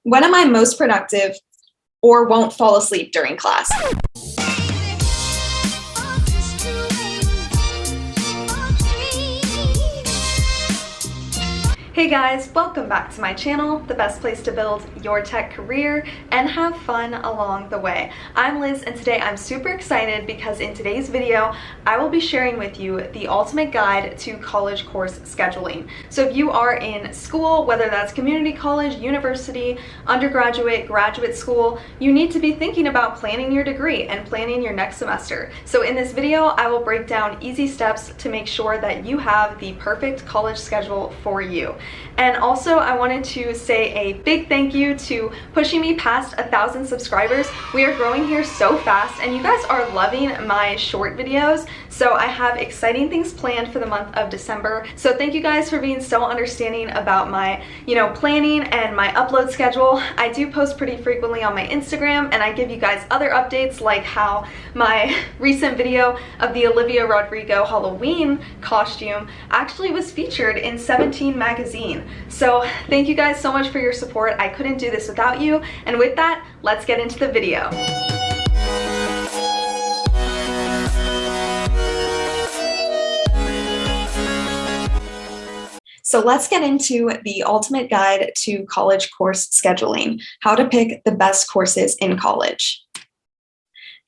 When am I most productive or won't fall asleep during class? Hey guys, welcome back to my channel, the best place to build your tech career and have fun along the way. I'm Liz, and today I'm super excited because in today's video, I will be sharing with you the ultimate guide to college course scheduling. So if you are in school, whether that's community college, university, undergraduate, graduate school, you need to be thinking about planning your degree and planning your next semester. So in this video, I will break down easy steps to make sure that you have the perfect college schedule for you. And also, I wanted to say a big thank you to pushing me past 1,000 subscribers. We are growing here so fast, and you guys are loving my short videos. So I have exciting things planned for the month of December. So thank you guys for being so understanding about my, planning and my upload schedule. I do post pretty frequently on my Instagram, and I give you guys other updates like how my recent video of the Olivia Rodrigo Halloween costume actually was featured in 17 magazine. So thank you guys so much for your support. I couldn't do this without you. And with that, let's get into the video. So let's get into the ultimate guide to college course scheduling, how to pick the best courses in college.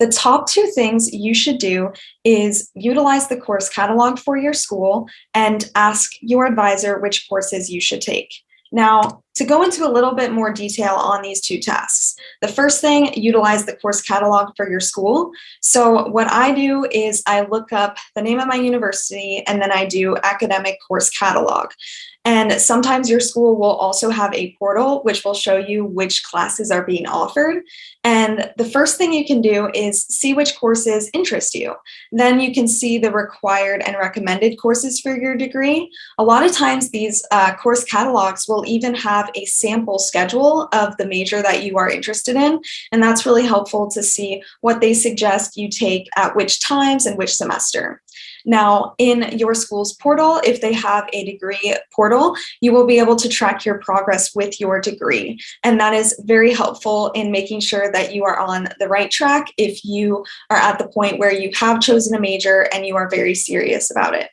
The top two things you should do is utilize the course catalog for your school and ask your advisor which courses you should take. Now, to go into a little bit more detail on these two tasks, the first thing, utilize the course catalog for your school. So what I do is I look up the name of my university and then I do academic course catalog. And sometimes your school will also have a portal which will show you which classes are being offered. And the first thing you can do is see which courses interest you. Then you can see the required and recommended courses for your degree. A lot of times these course catalogs will even have a sample schedule of the major that you are interested in. And that's really helpful to see what they suggest you take at which times and which semester. Now, in your school's portal, if they have a degree portal, you will be able to track your progress with your degree. And that is very helpful in making sure that you are on the right track if you are at the point where you have chosen a major and you are very serious about it.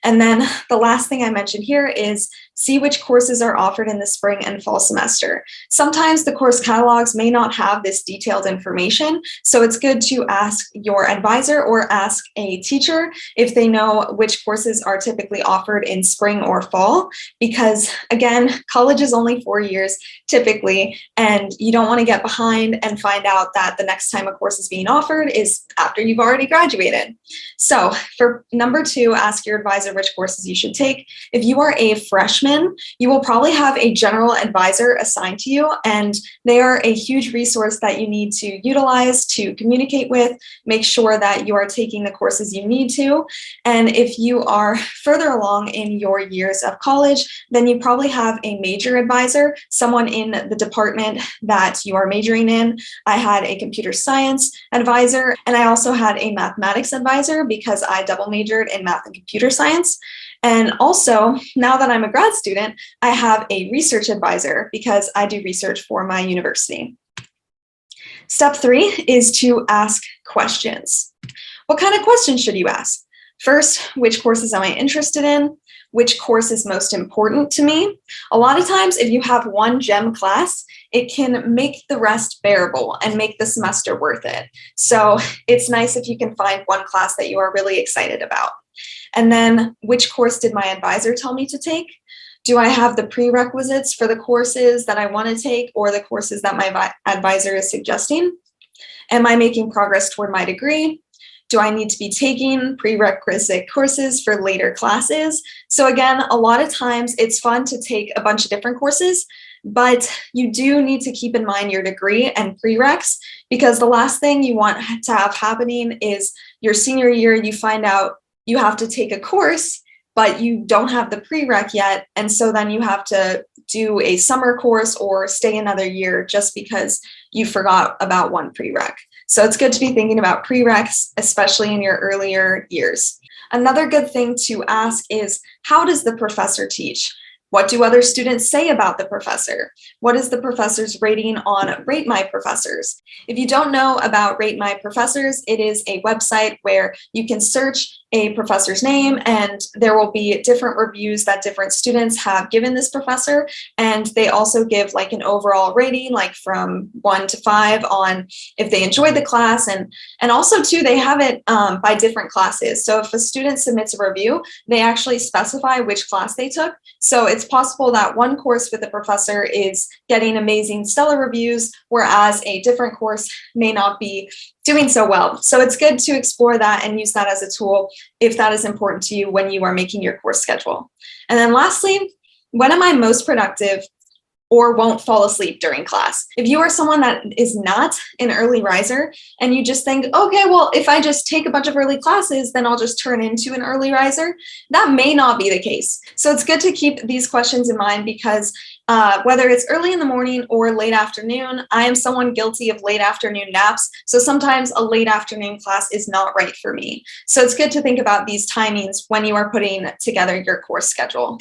And then the last thing I mentioned here is see which courses are offered in the spring and fall semester. Sometimes the course catalogs may not have this detailed information, so it's good to ask your advisor or ask a teacher if they know which courses are typically offered in spring or fall, because again, college is only 4 years typically, and you don't want to get behind and find out that the next time a course is being offered is after you've already graduated. So for number 2, ask your advisor which courses you should take. If you are a freshman, you will probably have a general advisor assigned to you, and they are a huge resource that you need to utilize to communicate with, make sure that you are taking the courses you need to. And if you are further along in your years of college, then you probably have a major advisor, someone in the department that you are majoring in. I had a computer science advisor, and I also had a mathematics advisor because I double majored in math and computer science. And also, now that I'm a grad student, I have a research advisor because I do research for my university. Step 3 is to ask questions. What kind of questions should you ask? First, which courses am I interested in? Which course is most important to me? A lot of times, if you have one gem class, it can make the rest bearable and make the semester worth it. So it's nice if you can find one class that you are really excited about. And then, which course did my advisor tell me to take? Do I have the prerequisites for the courses that I want to take or the courses that my advisor is suggesting? Am I making progress toward my degree? Do I need to be taking prerequisite courses for later classes? So again, a lot of times it's fun to take a bunch of different courses, but you do need to keep in mind your degree and prereqs, because the last thing you want to have happening is your senior year, you find out you have to take a course, but you don't have the prereq yet. And so then you have to do a summer course or stay another year just because you forgot about one prereq. So it's good to be thinking about prereqs, especially in your earlier years. Another good thing to ask is, how does the professor teach? What do other students say about the professor? What is the professor's rating on Rate My Professors? If you don't know about Rate My Professors, it is a website where you can search a professor's name and there will be different reviews that different students have given this professor. And they also give like an overall rating, like from 1 to 5 on if they enjoyed the class. And also too, they have it by different classes. So if a student submits a review, they actually specify which class they took. So it's possible that one course with a professor is getting amazing stellar reviews, whereas a different course may not be doing so well. So it's good to explore that and use that as a tool if that is important to you when you are making your course schedule. And then lastly, when am I most productive or won't fall asleep during class? If you are someone that is not an early riser and you just think, okay, well, if I just take a bunch of early classes, then I'll just turn into an early riser, that may not be the case. So it's good to keep these questions in mind because whether it's early in the morning or late afternoon, I am someone guilty of late afternoon naps. So sometimes a late afternoon class is not right for me. So it's good to think about these timings when you are putting together your course schedule.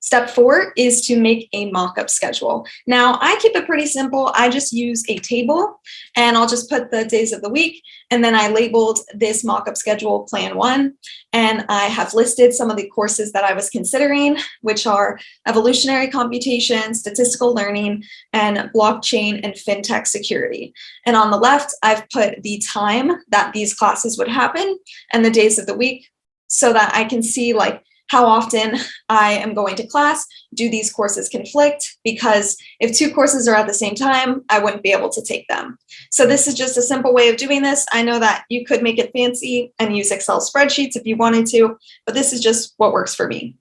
Step 4 is to make a mock-up schedule. Now, I keep it pretty simple. I just use a table and I'll just put the days of the week. And then I labeled this mock-up schedule Plan 1. And I have listed some of the courses that I was considering, which are evolutionary computation, statistical learning, and blockchain and fintech security. And on the left, I've put the time that these classes would happen and the days of the week so that I can see like how often I am going to class. Do these courses conflict? Because if 2 courses are at the same time, I wouldn't be able to take them. So this is just a simple way of doing this. I know that you could make it fancy and use Excel spreadsheets if you wanted to, but this is just what works for me.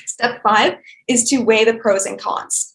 Step 5 is to weigh the pros and cons.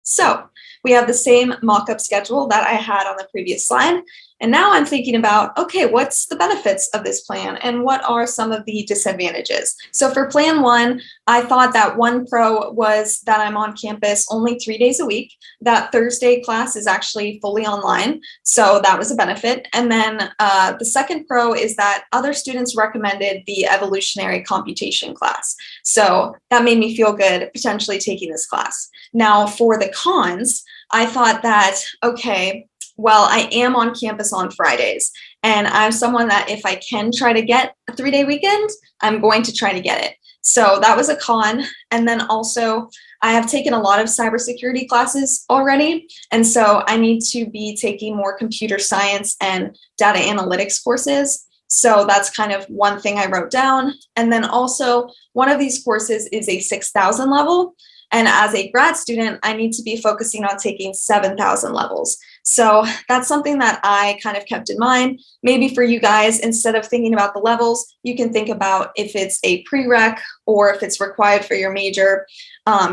So we have the same mock-up schedule that I had on the previous slide. And now I'm thinking about, okay, what's the benefits of this plan and what are some of the disadvantages? So for Plan 1, I thought that one pro was that I'm on campus only 3 days a week. That Thursday class is actually fully online, so that was a benefit. And then the second pro is that other students recommended the evolutionary computation class. So that made me feel good potentially taking this class. Now for the cons, I thought that, okay, well, I am on campus on Fridays, and I'm someone that if I can try to get a 3-day weekend, I'm going to try to get it. So that was a con. And then also, I have taken a lot of cybersecurity classes already, and so I need to be taking more computer science and data analytics courses. So that's kind of one thing I wrote down. And then also, one of these courses is a 6,000 level. And as a grad student, I need to be focusing on taking 7,000 levels. So that's something that I kind of kept in mind. Maybe for you guys, instead of thinking about the levels, you can think about if it's a prereq or if it's required for your major,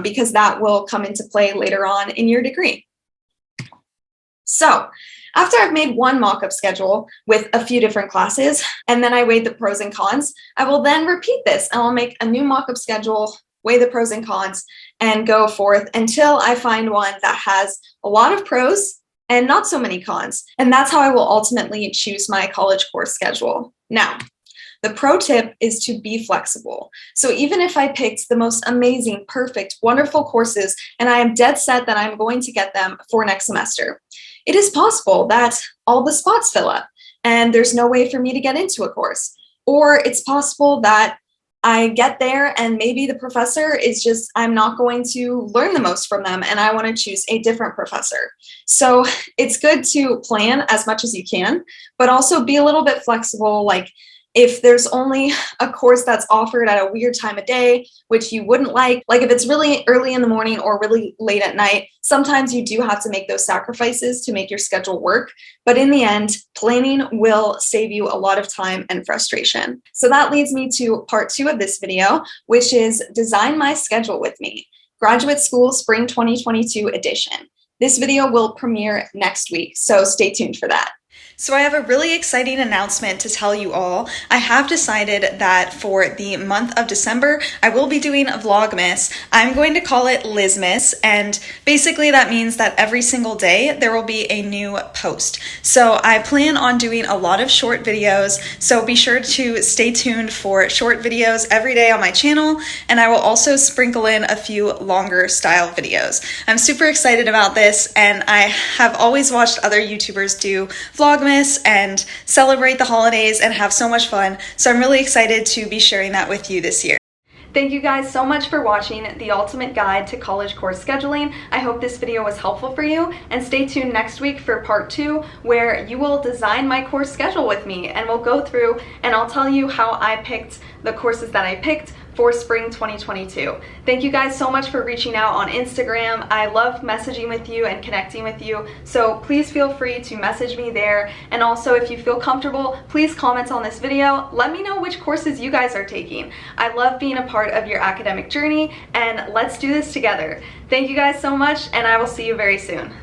because that will come into play later on in your degree. So after I've made one mock-up schedule with a few different classes, and then I weighed the pros and cons, I will then repeat this and I'll make a new mock-up schedule, weigh the pros and cons, and go forth until I find one that has a lot of pros and not so many cons. And that's how I will ultimately choose my college course schedule. Now, the pro tip is to be flexible. So even if I picked the most amazing, perfect, wonderful courses, and I am dead set that I'm going to get them for next semester, it is possible that all the spots fill up and there's no way for me to get into a course. Or it's possible that I get there and maybe the professor is just, I'm not going to learn the most from them and I want to choose a different professor. So it's good to plan as much as you can, but also be a little bit flexible. Like if there's only a course that's offered at a weird time of day, which you wouldn't like if it's really early in the morning or really late at night, sometimes you do have to make those sacrifices to make your schedule work. But in the end, planning will save you a lot of time and frustration. So that leads me to part 2 of this video, which is Design My Schedule with Me, Graduate School Spring 2022 edition. This video will premiere next week, so stay tuned for that. So I have a really exciting announcement to tell you all. I have decided that for the month of December, I will be doing a Vlogmas. I'm going to call it Lizmas, and basically that means that every single day there will be a new post. So I plan on doing a lot of short videos, so be sure to stay tuned for short videos every day on my channel, and I will also sprinkle in a few longer style videos. I'm super excited about this, and I have always watched other YouTubers do Vlogmas and celebrate the holidays and have so much fun. So I'm really excited to be sharing that with you this year. Thank you guys so much for watching the ultimate guide to college course scheduling. I hope this video was helpful for you, and stay tuned next week for part 2 where you will design my course schedule with me, and we'll go through and I'll tell you how I picked the courses that I picked for spring 2022. Thank you guys so much for reaching out on Instagram. I love messaging with you and connecting with you, so please feel free to message me there. And also, if you feel comfortable, please comment on this video. Let me know which courses you guys are taking. I love being a part of your academic journey, and let's do this together. Thank you guys so much, and I will see you very soon.